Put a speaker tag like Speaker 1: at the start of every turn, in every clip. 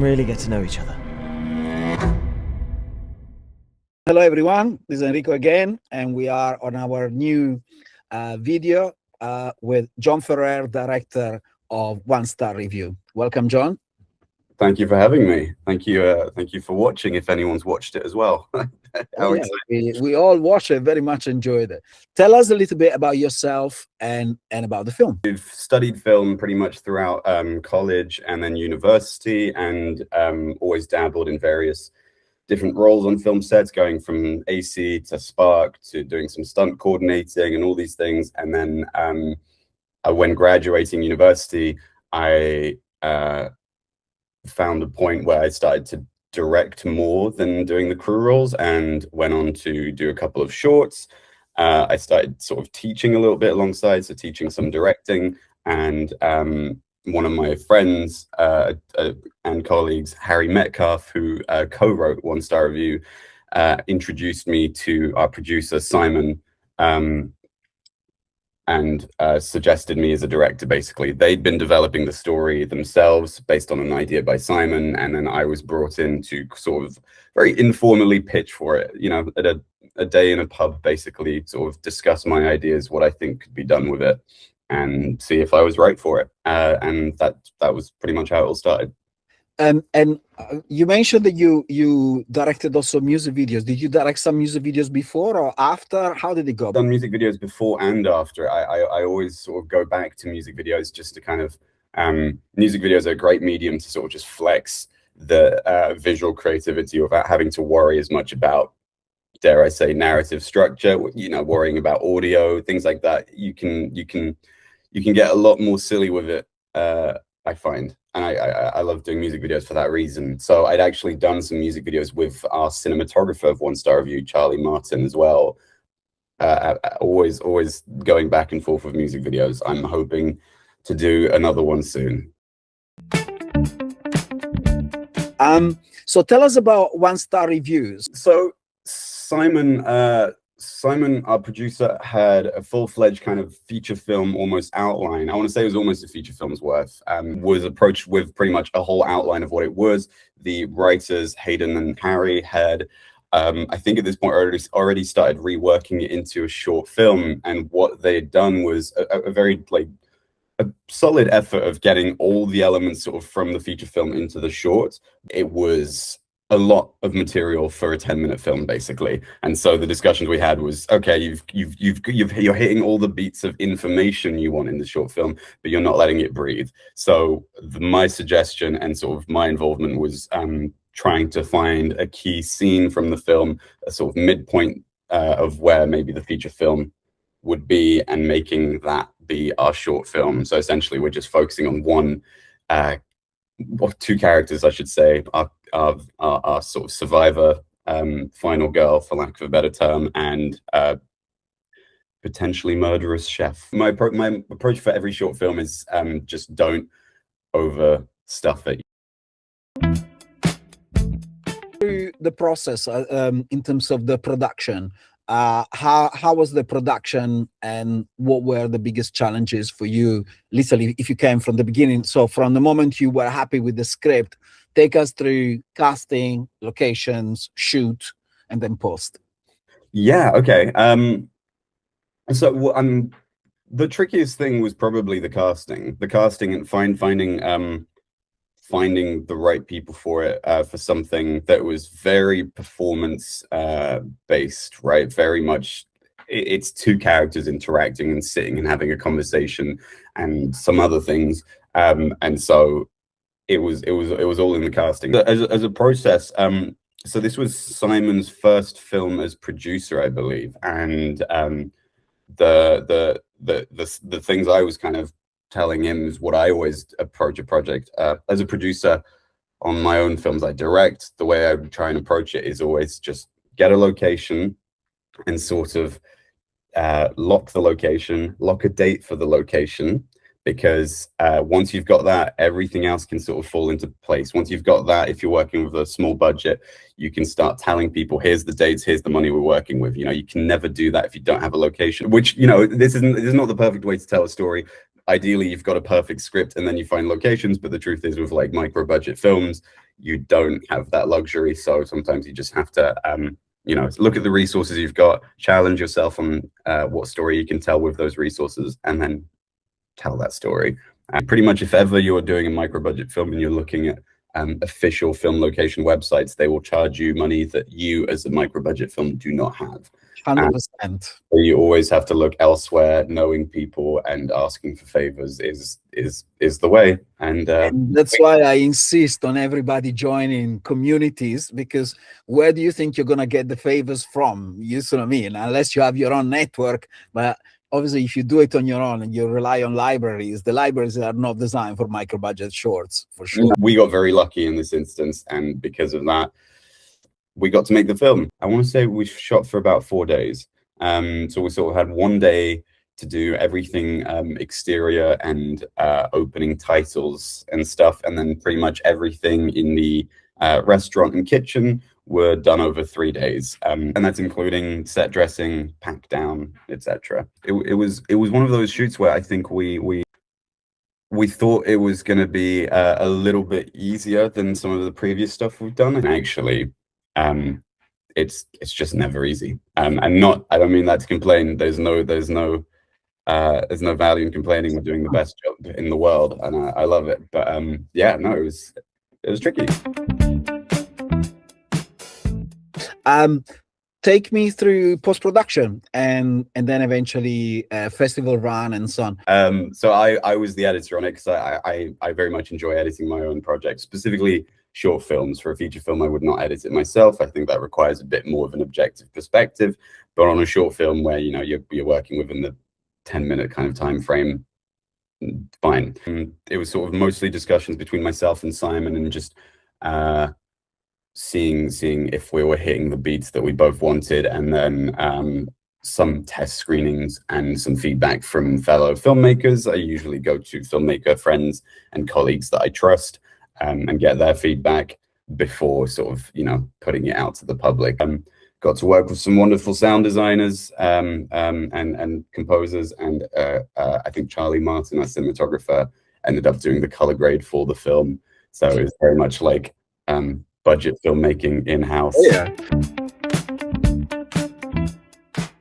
Speaker 1: really get to know each other.
Speaker 2: Hello everyone, this is Enrico again, and we are on our new video with John Ferrer, director of One Star Review. Welcome, John.
Speaker 3: Thank you for having me. Thank you for watching, if anyone's watched it as well.
Speaker 2: We all watched it, very much enjoyed it. Tell us a little bit about yourself and about the film.
Speaker 3: I've studied film pretty much throughout college and then university, and always dabbled in various different roles on film sets, going from AC to Spark to doing some stunt coordinating and all these things. And then when graduating university, I found a point where I started to direct more than doing the crew roles, and went on to do a couple of shorts. I started sort of teaching a little bit alongside, so teaching some directing, and one of my friends and colleagues, Harry Metcalf, who co-wrote One Star Review, introduced me to our producer, Simon, and suggested me as a director. Basically, they'd been developing the story themselves based on an idea by Simon, and then I was brought in to sort of very informally pitch for it, you know, at a day in a pub, basically, sort of discuss my ideas, what I think could be done with it, and see if I was right for it. And that was pretty much how it all started.
Speaker 2: And you mentioned that you directed also music videos. Did you direct some music videos before or after? How did it go?
Speaker 3: I've done music videos befure and after. I always sort of go back to music videos just to kind of, music videos are a great medium to sort of just flex the visual creativity without having to worry as much about, dare I say, narrative structure, you know, worrying about audio, things like that. You can get a lot more silly with it, I find. And I love doing music videos for that reason. So I'd actually done some music videos with our cinematographer of One Star Review, Charlie Martin, as well. Always going back and forth with music videos. I'm hoping to do another one soon.
Speaker 2: So tell us about One Star Reviews.
Speaker 3: So Simon, our producer, had a full-fledged kind of feature film almost outline. I want to say it was almost a feature film's worth. Was approached with pretty much a whole outline of what it was. The writers, Hayden and Harry, had, I think at this point, already started reworking it into a short film. And what they had done was a very a solid effort of getting all the elements sort of from the feature film into the short. It was a lot of material for a 10-minute film, basically. And so the discussions we had was, okay, you're hitting all the beats of information you want in the short film, but you're not letting it breathe. So my suggestion and sort of my involvement was trying to find a key scene from the film, a sort of midpoint of where maybe the feature film would be, and making that be our short film. So essentially we're just focusing on one two characters, I should say, our sort of survivor, final girl, for lack of a better term, and potentially murderous chef. My approach for every short film is just don't overstuff it.
Speaker 2: Through the process, in terms of the production, how was the production, and what were the biggest challenges for you, literally, if you came from the beginning? So from the moment you were happy with the script, take us through casting, locations, shoot, and then post.
Speaker 3: Yeah, okay. So the trickiest thing was probably the casting and finding the right people for it, for something that was very performance based, right? Very much, it's two characters interacting and sitting and having a conversation and some other things, and so it was all in the casting. As a process, so this was Simon's first film as producer, I believe, and the things I was kind of telling him is what I always approach a project as a producer. On my own films I direct, the way I try and approach it is always just get a location and sort of lock the location, lock a date for the location, because once you've got that, everything else can sort of fall into place. Once you've got that, if you're working with a small budget, you can start telling people, here's the dates, here's the money we're working with. You know, you can never do that if you don't have a location, which, you know, this is not the perfect way to tell a story. Ideally, you've got a perfect script and then you find locations, but the truth is, with like micro budget films, you don't have that luxury. So sometimes you just have to, look at the resources you've got, challenge yourself on what story you can tell with those resources, and then tell that story. And pretty much if ever you're doing a micro budget film and you're looking at official film location websites, they will charge you money that you as a micro budget film do not have.
Speaker 2: 100%.
Speaker 3: So you always have to look elsewhere. Knowing people and asking for favors is the way. And
Speaker 2: that's why I insist on everybody joining communities, because where do you think you're going to get the favors from? You see what I mean? Unless you have your own network. But obviously, if you do it on your own and you rely on libraries, the libraries are not designed for micro budget shorts, for sure.
Speaker 3: We got very lucky in this instance, and because of that, we got to make the film. I want to say we shot for about 4 days. So we sort of had 1 day to do everything exterior and opening titles and stuff, and then pretty much everything in the restaurant and kitchen were done over 3 days, and that's including set dressing, pack down, etc. It was one of those shoots where I think we thought it was going to be a little bit easier than some of the previous stuff we've done, and actually it's just never easy. And I don't mean that to complain. There's no value in complaining. We're doing the best job in the world, and I love it. But yeah, no, it was tricky.
Speaker 2: Take me through post-production and then eventually festival run and so on.
Speaker 3: So I was the editor on it because I very much enjoy editing my own projects, specifically short films. For a feature film, I would not edit it myself. I think that requires a bit more of an objective perspective. But on a short film where you're working within the 10-minute kind of time frame, fine. It was sort of mostly discussions between myself and Simon, and just seeing if we were hitting the beats that we both wanted, and then some test screenings and some feedback from fellow filmmakers. I usually go to filmmaker friends and colleagues that I trust and get their feedback before sort of putting it out to the public. Got to work with some wonderful sound designers and composers, and I think Charlie Martin, our cinematographer, ended up doing the color grade for the film. So it was very much like budget filmmaking in-house.
Speaker 2: Oh, yeah.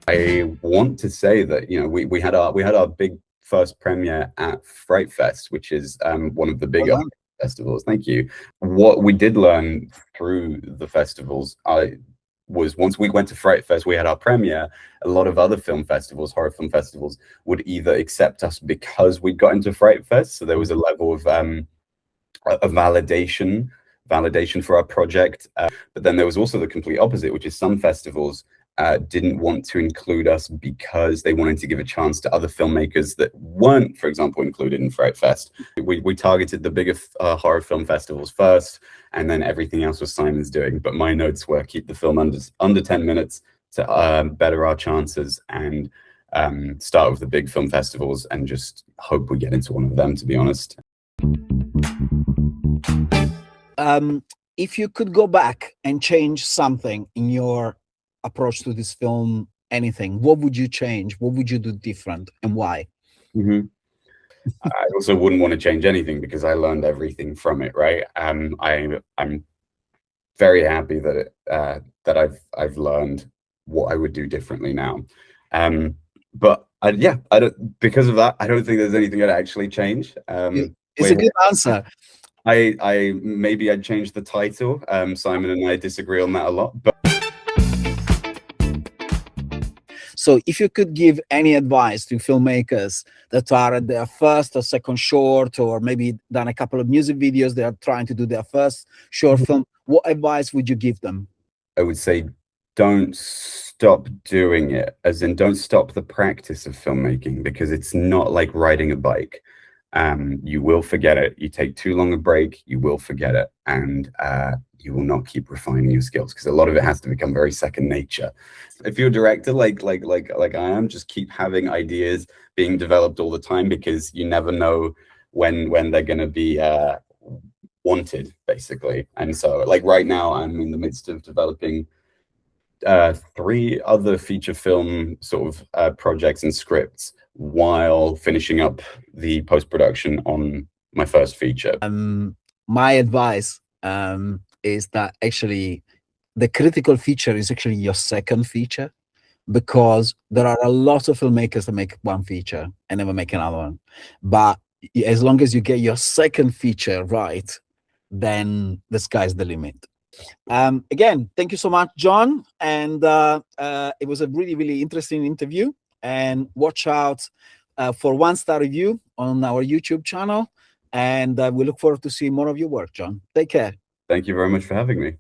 Speaker 3: I want to say that we had our big first premiere at Fright Fest, which is one of the bigger festivals. Thank you. What we did learn through the festivals was once we went to Fright Fest, we had our premiere. A lot of other film festivals, horror film festivals, would either accept us because we got into Fright Fest, so there was a level of validation for our project, but then there was also the complete opposite, which is some festivals didn't want to include us because they wanted to give a chance to other filmmakers that weren't, for example, included in Fright Fest. We targeted the bigger horror film festivals first, and then everything else was Simon's doing. But my notes were keep the film under 10 minutes to better our chances, and start with the big film festivals and just hope we get into one of them, to be honest.
Speaker 2: If you could go back and change something in your approach to this film, anything, what would you change? What would you do different, and why?
Speaker 3: Mm-hmm. I also wouldn't want to change anything because I learned everything from it, right? I'm very happy that I've learned what I would do differently now. But I don't, because of that, I don't think there's anything I'd actually change.
Speaker 2: It's a good answer.
Speaker 3: Maybe I'd change the title. Simon and I disagree on that a lot, but.
Speaker 2: So if you could give any advice to filmmakers that are at their first or second short, or maybe done a couple of music videos, they are trying to do their first short film, what advice would you give them?
Speaker 3: I would say don't stop doing it, as in don't stop the practice of filmmaking, because it's not like riding a bike. You will forget it. You take too long a break, you will forget it, and you will not keep refining your skills, because a lot of it has to become very second nature. If you're a director like I am, just keep having ideas being developed all the time, because you never know when they're going to be wanted, basically. And so, like right now, I'm in the midst of developing 3 other feature film sort of projects and scripts, while finishing up the post-production on my first feature.
Speaker 2: My advice, is that actually the critical feature is actually your second feature, because there are a lot of filmmakers that make one feature and never make another one. But as long as you get your second feature right, then the sky's the limit. Again, thank you so much, John. And it was a really, really interesting interview. And watch out for 1-star review on our YouTube channel. And we look forward to seeing more of your work, John. Take care.
Speaker 3: Thank you very much for having me.